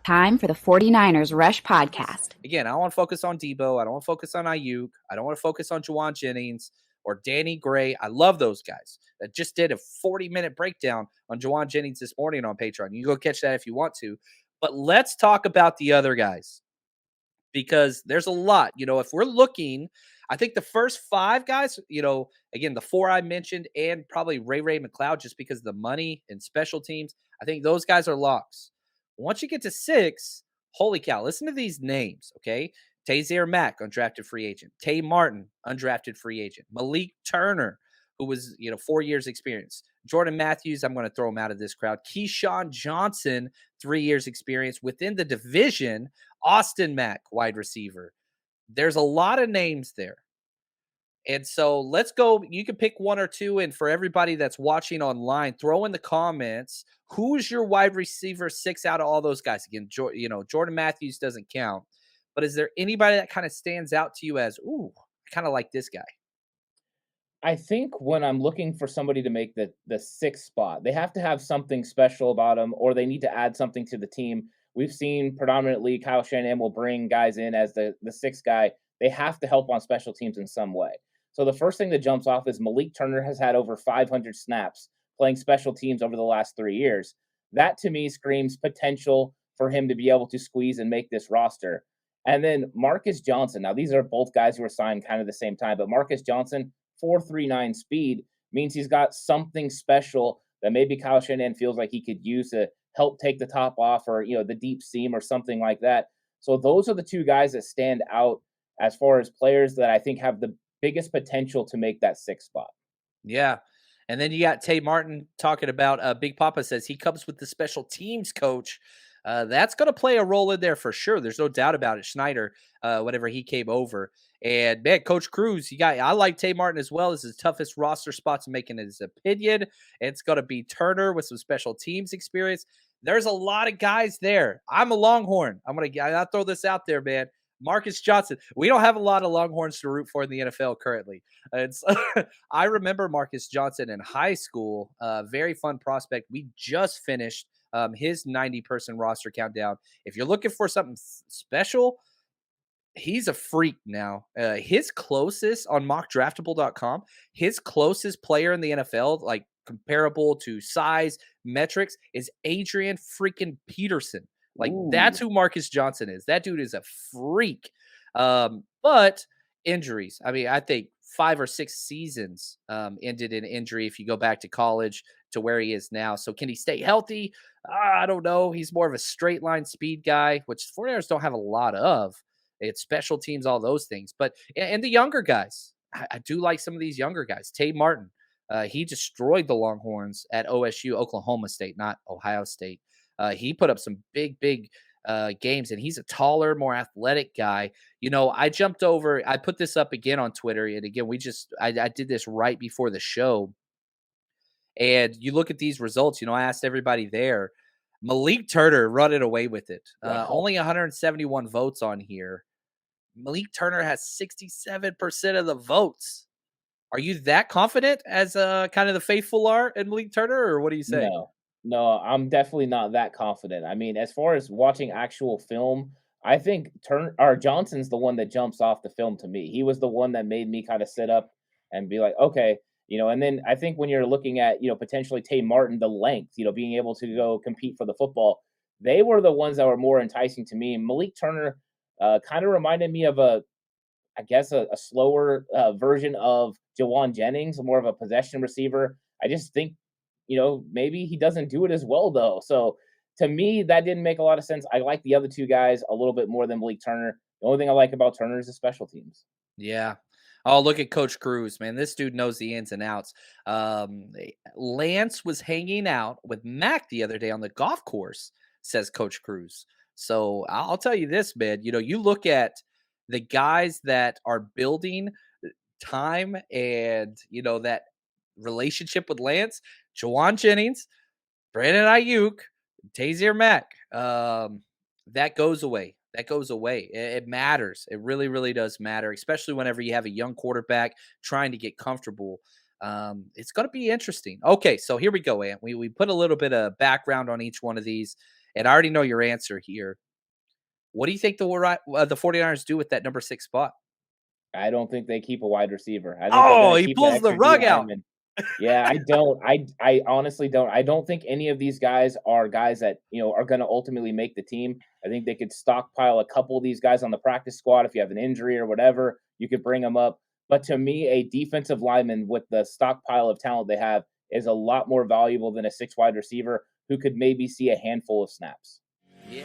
Time for the 49ers Rush Podcast. Again, I don't want to focus on Debo. I don't want to focus on Ayuk. I don't want to focus on Juwan Jennings or Danny Gray. I love those guys. I just did a 40-minute breakdown on Juwan Jennings this morning on Patreon. You can go catch that if you want to. But let's talk about the other guys because there's a lot. If we're looking, I think the first five guys, again, the four I mentioned and probably Ray McLeod just because of the money and special teams, I think those guys are locks. Once you get to six, holy cow, listen to these names, okay? Tazier Mack, undrafted free agent. Tay Martin, undrafted free agent. Malik Turner, who was, 4 years experience. Jordan Matthews, I'm going to throw him out of this crowd. Keyshawn Johnson, 3 years experience. Within the division, Austin Mack, wide receiver. There's a lot of names there. And so let's go. You can pick one or two. And for everybody that's watching online, throw in the comments, who's your wide receiver 6 out of all those guys? Again, Jordan Matthews doesn't count. But is there anybody that kind of stands out to you as, ooh, I kind of like this guy? I think when I'm looking for somebody to make the 6th spot, they have to have something special about them, or they need to add something to the team. We've seen predominantly Kyle Shanahan will bring guys in as the 6th guy. They have to help on special teams in some way. So the first thing that jumps off is Malik Turner has had over 500 snaps playing special teams over the last 3 years. That to me screams potential for him to be able to squeeze and make this roster. And then Marcus Johnson. Now, these are both guys who were signed kind of the same time, but Marcus Johnson, 4.39 speed means he's got something special that maybe Kyle Shanahan feels like he could use to help take the top off or, the deep seam or something like that. So those are the two guys that stand out as far as players that I think have the biggest potential to make that 6th spot. Yeah. And then you got Tay Martin talking about Big Papa says he comes with the special teams coach. That's going to play a role in there for sure. There's no doubt about it. Schneider, whenever he came over. And, man, Coach Cruz, I like Tay Martin as well. This is his toughest roster spot to make in his opinion. It's going to be Turner with some special teams experience. There's a lot of guys there. I'm a Longhorn. I'll throw this out there, man. Marcus Johnson. We don't have a lot of Longhorns to root for in the NFL currently. I remember Marcus Johnson in high school. Very fun prospect. We just finished his 90-person roster countdown. If you're looking for something special, he's a freak now. His closest on mockdraftable.com, his closest player in the NFL, like comparable to size metrics, is Adrian freaking Peterson. Like, ooh, that's who Marcus Johnson is. That dude is a freak. But injuries. I mean, I think 5 or 6 seasons ended in injury if you go back to college to where he is now. So can he stay healthy? I don't know. He's more of a straight line speed guy, which 49ers don't have a lot of. It's special teams, all those things. But and the younger guys, I do like some of these younger guys. Tay Martin, he destroyed the Longhorns at OSU, Oklahoma State, not Ohio State. He put up some big games, and he's a taller, more athletic guy. I jumped over. I put this up again on Twitter, and again, I did this right before the show. And you look at these results. I asked everybody there. Malik Turner running away with it. Only 171 votes on here. Malik Turner has 67% of the votes. Are you that confident as kind of the faithful are in Malik Turner, or what do you say? No, I'm definitely not that confident. I mean, as far as watching actual film, I think Johnson's the one that jumps off the film to me. He was the one that made me kind of sit up and be like, okay, and then I think when you're looking at, potentially Tay Martin, the length, being able to go compete for the football, they were the ones that were more enticing to me. Malik Turner kind of reminded me of a slower version of Juwan Jennings, more of a possession receiver. I just think, maybe he doesn't do it as well, though. So to me, that didn't make a lot of sense. I like the other two guys a little bit more than Malik Turner. The only thing I like about Turner is the special teams. Yeah. Oh, look at Coach Cruz, man. This dude knows the ins and outs. Lance was hanging out with Mac the other day on the golf course, says Coach Cruz. So I'll tell you this, man. You look at the guys that are building time and, that relationship with Lance, Juwan Jennings, Brandon Ayuk, Tazier Mack. That goes away. It matters. It really, really does matter, especially whenever you have a young quarterback trying to get comfortable. It's going to be interesting. Okay, so here we go, Ant. We put a little bit of background on each one of these. And I already know your answer here. What do you think the 49ers do with that number 6 spot? I don't think they keep a wide receiver. I think they're Oh, gonna he keep an pulls the extra D rug out. lineman. Yeah, I don't. I honestly don't. I don't think any of these guys are guys that, are gonna ultimately make the team. I think they could stockpile a couple of these guys on the practice squad. If you have an injury or whatever, you could bring them up. But to me, a defensive lineman with the stockpile of talent they have is a lot more valuable than a 6 wide receiver who could maybe see a handful of snaps. Yeah.